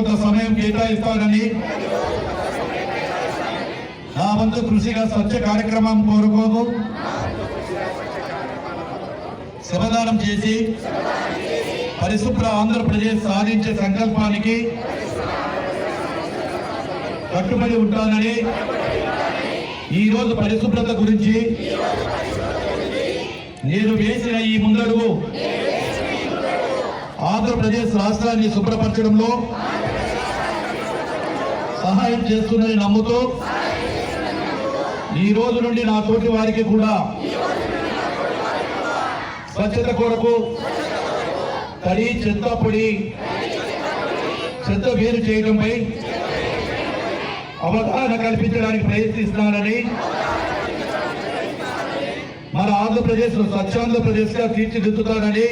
కొంత సమయం కేటాయిస్తానని నా వంతు కృషిగా స్వచ్ఛ కార్యక్రమం కోరుకోదు శ్రమదానం చేసి పరిశుభ్ర ఆంధ్రప్రదేశ్ సాధించే సంకల్పానికి కట్టుబడి ఉంటానని ఈరోజు పరిశుభ్రత గురించి నేను వేసిన ఈ ముందడుగు ఆంధ్రప్రదేశ్ రాష్ట్రాన్ని శుభ్రపరచడంలో సహాయం చేస్తుందని నమ్ముతూ ఈ రోజు నుండి నా తోటి వారికి కూడా స్వచ్ఛత కొరకు తడి చెత్త పొడి చెత్త వేరు చేయడంపై అవగాహన కల్పించడానికి ప్రయత్నిస్తున్నానని మన ఆంధ్రప్రదేశ్ స్వచ్ఛాంధ్రప్రదేశ్ గా తీర్చిదిద్దుతానని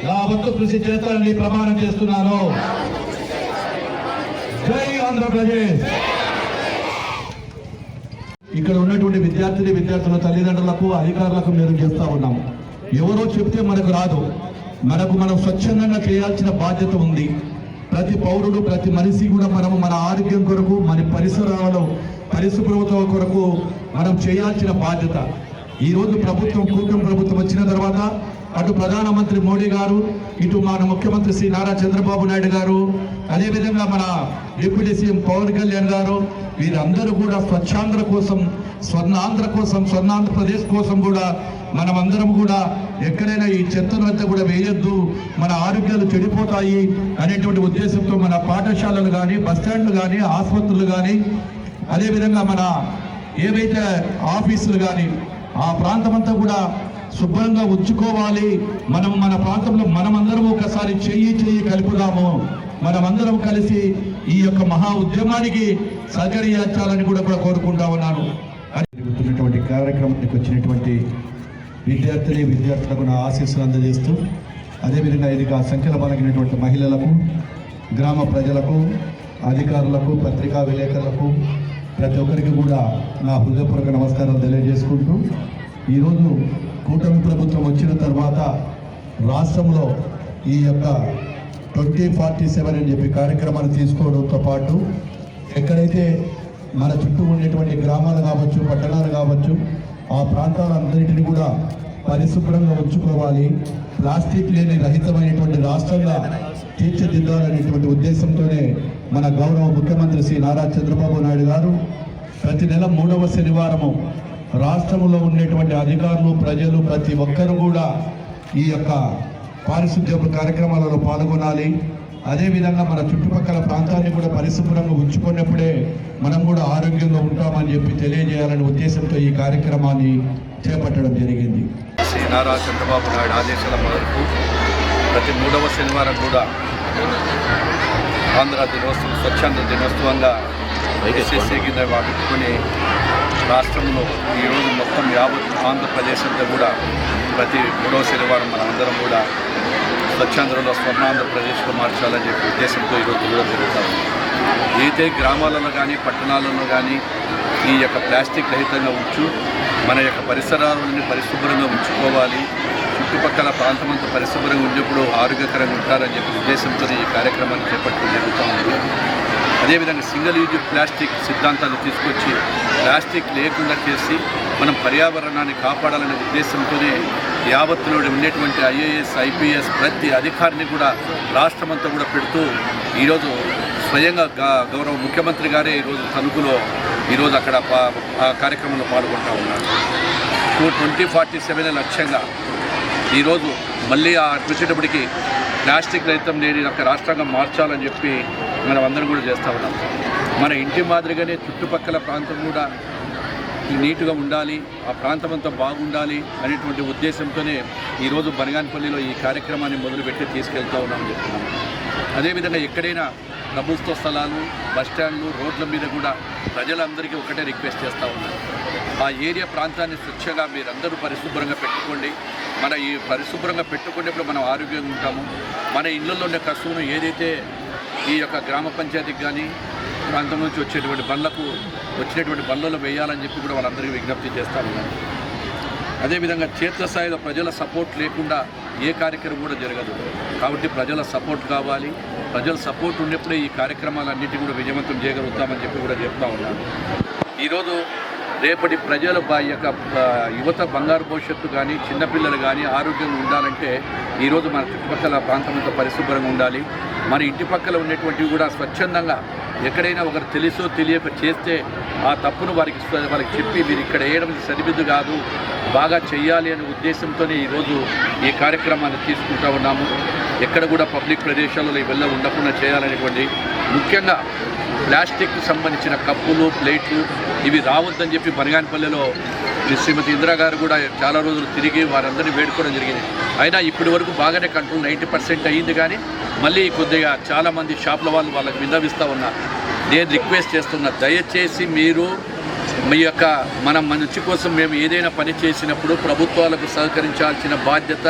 నా వంతు కృషి చేస్తానని ప్రమాణం చేస్తున్నాను. జై ఆంధ్రప్రదేశ్. ఇక్కడ ఉన్నటువంటి విద్యార్థుల తల్లిదండ్రులకు అధికారులకు మేము చేస్తా ఉన్నాము. ఎవరో చెప్తే మనకు రాదు. మనం స్వచ్ఛందంగా చేయాల్సిన బాధ్యత ఉంది. ప్రతి పౌరుడు ప్రతి మనిషి కూడా మనము మన ఆరోగ్యం కొరకు మన పరిసరాలలో పరిశుభ్రత కొరకు మనం చేయాల్సిన బాధ్యత. ఈరోజు కూటమి ప్రభుత్వం వచ్చిన తర్వాత అటు ప్రధానమంత్రి మోడీ గారు, ఇటు మన ముఖ్యమంత్రి శ్రీ నారా చంద్రబాబు నాయుడు గారు, అదేవిధంగా మన డిప్యూటీ సీఎం పవన్ కళ్యాణ్ గారు, వీరందరూ కూడా స్వచ్ఛాంధ్ర కోసం, స్వర్ణాంధ్రప్రదేశ్ కోసం కూడా మనమందరం కూడా ఎక్కడైనా ఈ చెత్తను అంతా కూడా వేయొద్దు, మన ఆరోగ్యాలు చెడిపోతాయి అనేటువంటి ఉద్దేశంతో మన పాఠశాలలు కానీ, బస్టాండ్లు కానీ, ఆసుపత్రులు కానీ, అదేవిధంగా మన ఏవైతే ఆఫీసులు కానీ ఆ ప్రాంతం అంతా కూడా శుభ్రంగా ఉంచుకోవాలి. మన ప్రాంతంలో మనమందరం ఒకసారి చెయ్యి కలుపుదాము, మనమందరం కలిసి ఈ యొక్క మహా ఉద్యమానికి సహకరించాలని కూడా కోరుకుంటా ఉన్నాను. కార్యక్రమానికి వచ్చినటువంటి విద్యార్థులకు నా ఆశీస్సులు అందజేస్తూ, అదేవిధంగా ఇది సంఖ్యలో బలగినటువంటి మహిళలకు, గ్రామ ప్రజలకు, అధికారులకు, పత్రికా విలేకరులకు, ప్రతి ఒక్కరికి కూడా నా హృదయపూర్వక నమస్కారాలు తెలియజేసుకుంటూ, ఈరోజు కూటమి ప్రభుత్వం వచ్చిన తర్వాత రాష్ట్రంలో ఈ యొక్క 2047 అని చెప్పి కార్యక్రమాన్ని తీసుకోవడంతో పాటు ఎక్కడైతే మన చుట్టూ ఉండేటువంటి గ్రామాలు కావచ్చు, పట్టణాలు కావచ్చు, ఆ ప్రాంతాలందరిటిని కూడా పరిశుభ్రంగా ఉంచుకోవాలి, ప్లాస్టిక్ లేని రహితమైనటువంటి రాష్ట్రంగా తీర్చిదిద్దాలనేటువంటి ఉద్దేశంతోనే మన గౌరవ ముఖ్యమంత్రి శ్రీ నారా చంద్రబాబు నాయుడు గారు ప్రతి నెల 3వ శనివారము రాష్ట్రంలో ఉండేటువంటి అధికారులు, ప్రజలు ప్రతి ఒక్కరూ కూడా ఈ యొక్క పారిశుద్ధ్య కార్యక్రమాలలో పాల్గొనాలి. అదేవిధంగా మన చుట్టుపక్కల ప్రాంతాన్ని కూడా పరిశుభ్రంగా ఉంచుకున్నప్పుడే మనం కూడా ఆరోగ్యంగా ఉంటామని చెప్పి తెలియజేయాలనే ఉద్దేశంతో ఈ కార్యక్రమాన్ని చేపట్టడం జరిగింది. శ్రీ నారా చంద్రబాబు నాయుడు ఆదేశాల మేరకు ప్రతి 3వ శనివారం కూడా ఆంధ్ర దినోత్సవం, స్వచ్ఛాంధ్ర దినోత్సవంగా వైఎస్ఎస్సీ కింద పెట్టుకుని రాష్ట్రంలో ఈరోజు మొత్తం యావత్ ఆంధ్రప్రదేశ్ అంతా కూడా ప్రతి 3వ శనివారం మనమందరం కూడా స్వచ్ఛాంధ్రలో స్వర్ణాంధ్రప్రదేశ్లో మార్చాలని చెప్పి ఉద్దేశంతో ఈరోజు కూడా జరుగుతాము. అయితే గ్రామాలలో కానీ పట్టణాలలో కానీ ఈ యొక్క ప్లాస్టిక్ రహితంగా మన యొక్క పరిసరాలను పరిశుభ్రంగా ఉంచుకోవాలి, చుట్టుపక్కల ప్రాంతమంతా పరిశుభ్రంగా ఉన్నప్పుడు ఆరోగ్యకరంగా ఉంటారని చెప్పి ఉద్దేశంతో ఈ కార్యక్రమాన్ని చేపట్టడం జరుగుతూ ఉంది. అదేవిధంగా సింగిల్ యూజ్ ప్లాస్టిక్ సిద్ధాంతాన్ని తీసుకొచ్చి ప్లాస్టిక్ లేకుండా చేసి మనం పర్యావరణాన్ని కాపాడాలనే ఉద్దేశంతోనే యావత్తులో ఉండేటువంటి IAS, IPS ప్రతి అధికారిని కూడా రాష్ట్రమంతా కూడా పెడుతూ ఈరోజు స్వయంగా గౌరవ ముఖ్యమంత్రి గారే ఈరోజు తణుకులో ఈరోజు అక్కడ ఆ కార్యక్రమంలో పాల్గొంటూ ఉన్నారు. 2047 లక్ష్యంగా ఈరోజు మళ్ళీ వచ్చేటప్పటికి ప్లాస్టిక్ రహితం లేని ఒక రాష్ట్రంగా మార్చాలని చెప్పి మనం అందరం కూడా చేస్తూ ఉన్నాం. మన ఇంటి మాదిరిగానే చుట్టుపక్కల ప్రాంతం కూడా నీట్గా ఉండాలి, ఆ ప్రాంతం అంతా బాగుండాలి అనేటువంటి ఉద్దేశంతోనే ఈరోజు బనగానపల్లిలో ఈ కార్యక్రమాన్ని మొదలుపెట్టి తీసుకెళ్తూ ఉన్నామని చెప్తున్నాము. అదేవిధంగా ఎక్కడైనా ప్రభుత్వ స్థలాలు, బస్టాండ్లు, రోడ్ల మీద కూడా ప్రజలందరికీ ఒకటే రిక్వెస్ట్ చేస్తూ ఉన్నాను, ఆ ఏరియా ప్రాంతాన్ని స్వచ్ఛంగా మీరందరూ పరిశుభ్రంగా పెట్టుకోండి. మన ఈ పరిశుభ్రంగా పెట్టుకునేప్పుడు మనం ఆరోగ్యంగా ఉంటాము. మన ఇళ్లలో ఉండే కసువును ఏదైతే ఈ యొక్క గ్రామ పంచాయతీకి కానీ ప్రాంతం నుంచి వచ్చినటువంటి బండ్లలో వేయాలని చెప్పి కూడా వాళ్ళందరికీ విజ్ఞప్తి చేస్తూ ఉన్నాను. అదేవిధంగా క్షేత్రస్థాయిలో ప్రజల సపోర్ట్ లేకుండా ఏ కార్యక్రమం కూడా జరగదు. కాబట్టి ప్రజల సపోర్ట్ కావాలి. ప్రజల సపోర్ట్ ఉన్నప్పుడే ఈ కార్యక్రమాలన్నింటినీ కూడా విజయవంతం చేయగలుగుతామని చెప్పి కూడా చెప్తా ఉన్నాను. ఈరోజు రేపటి ప్రజల యొక్క యువత బంగారు భవిష్యత్తు కానీ చిన్నపిల్లలు కానీ ఆరోగ్యంగా ఉండాలంటే ఈరోజు మన చుట్టుపక్కల ప్రాంతంతో పరిశుభ్రంగా ఉండాలి. మన ఇంటి పక్కల ఉన్నటువంటివి కూడా స్వచ్ఛందంగా ఎక్కడైనా ఒకరు తెలుసో తెలియక చేస్తే ఆ తప్పును వారికి చెప్పి మీరు ఇక్కడ వేయడం సరిబిద్దు కాదు, బాగా చేయాలి అనే ఉద్దేశంతోనే ఈరోజు ఈ కార్యక్రమాన్ని తీసుకుంటూ ఉన్నాము. ఎక్కడ కూడా పబ్లిక్ ప్రదేశాలలో వెళ్ళ ఉండకుండా చేయాలనేటువంటి, ముఖ్యంగా ప్లాస్టిక్కి సంబంధించిన కప్పులు ప్లేట్లు ఇవి రావద్దని చెప్పి బనగానపల్లెలో శ్రీమతి ఇందిరా గారు కూడా చాలా రోజులు తిరిగి వారందరినీ వేడుకోవడం జరిగింది. అయినా ఇప్పటి వరకు బాగానే కంట్రోల్ 90% అయ్యింది. కానీ మళ్ళీ కొద్దిగా చాలామంది షాపుల వాళ్ళకి విన్నవిస్తూ ఉన్నారు. నేను రిక్వెస్ట్ చేస్తున్నా, దయచేసి మీరు మీ యొక్క మన మంచి కోసం మేము ఏదైనా పని చేసినప్పుడు ప్రభుత్వాలకు సహకరించాల్సిన బాధ్యత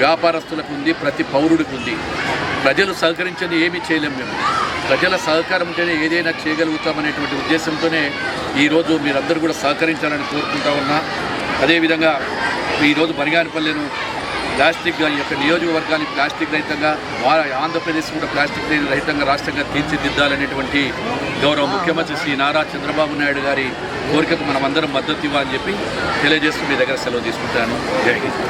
వ్యాపారస్తులకు ఉంది, ప్రతి పౌరుడికి ఉంది. ప్రజలు సహకరించని ఏమీ చేయలేము. మేము ప్రజల సహకారం ఉంటేనే ఏదైనా చేయగలుగుతామనేటువంటి ఉద్దేశంతోనే ఈరోజు మీరందరూ కూడా సహకరించాలని కోరుకుంటా ఉన్నా. అదేవిధంగా ఈరోజు బనగానపల్లెను ప్లాస్టిక్ ఈ యొక్క నియోజకవర్గాన్ని ప్లాస్టిక్ రహితంగా, ఆంధ్రప్రదేశ్ కూడా ప్లాస్టిక్ రహితంగా రాష్ట్రంగా తీర్చిదిద్దాలనేటువంటి గౌరవ ముఖ్యమంత్రి శ్రీ నారా చంద్రబాబు నాయుడు గారి కోరికకు మనమందరం మద్దతు ఇవ్వాలని చెప్పి తెలియజేస్తూ మీ దగ్గర సెలవు తీసుకుంటాను. జై హింద్.